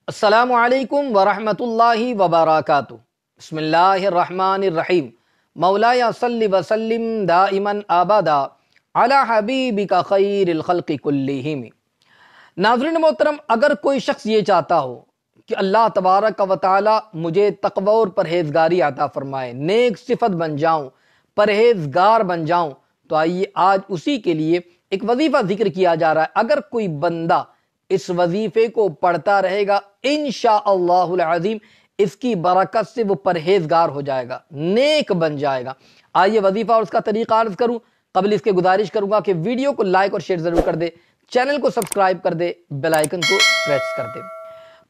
السلام علیکم ورحمۃ اللہ وبرکاتہ۔ بسم اللہ الرحمن الرحیم۔ مولاي صل وسلم دائما ابدا علی حبیبک خیر الخلق کلہم۔ ناظرین محترم، اگر کوئی شخص یہ چاہتا ہو کہ اللہ تبارک و تعالی مجھے تقوی اور پرہیزگاری عطا فرمائے، نیک صفت بن جاؤں، پرہیزگار بن جاؤں، تو آئیے آج اسی کے لیے ایک وظیفہ ذکر کیا جا رہا ہے۔ اگر کوئی بندہ اس وظیفے کو پڑھتا رہے گا، انشاءاللہ العظیم اس کی برکت سے وہ پرہیزگار ہو جائے گا، نیک بن جائے گا۔ آئیے وظیفہ اور اس کا طریقہ عرض کروں۔ قبل اس کے گزارش کروں گا کہ ویڈیو کو لائک اور شیئر ضرور کر دے، چینل کو سبسکرائب کر دے، بیل آئیکن کو پریس کر دے۔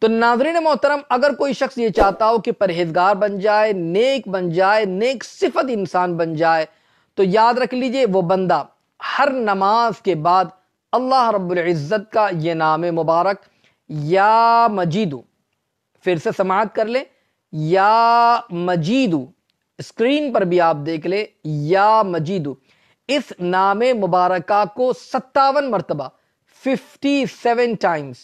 تو ناظرین محترم، اگر کوئی شخص یہ چاہتا ہو کہ پرہیزگار بن جائے، نیک بن جائے، نیک صفت انسان بن جائے، تو یاد رکھ لیجئے وہ بندہ ہر نماز کے بعد اللہ رب العزت کا یہ نام مبارک یا مجیدو، پھر سے سماعت کر لیں، یا مجیدو، اسکرین پر بھی آپ دیکھ لیں، یا مجیدو، اس نام مبارکہ کو 57 مرتبہ 57 ٹائمز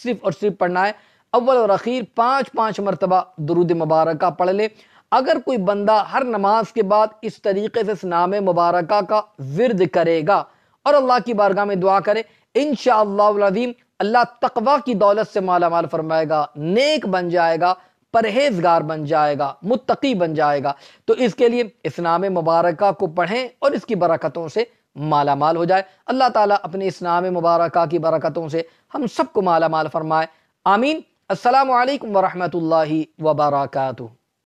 صرف اور صرف پڑھنا ہے۔ اول اور اخیر 5 مرتبہ درود مبارکہ پڑھ لے۔ اگر کوئی بندہ ہر نماز کے بعد اس طریقے سے اس نام مبارکہ کا ورد کرے گا اور اللہ کی بارگاہ میں دعا کرے، انشاءاللہ العظیم اللہ تقوی کی دولت سے مالا مال فرمائے گا، نیک بن جائے گا، پرہیزگار بن جائے گا، متقی بن جائے گا۔ تو اس کے لیے اس نام مبارکہ کو پڑھیں اور اس کی برکتوں سے مالا مال ہو جائے۔ اللہ تعالیٰ اپنے اس نام مبارکہ کی برکتوں سے ہم سب کو مالا مال فرمائے، آمین۔ السلام علیکم ورحمۃ اللہ وبرکاتہ۔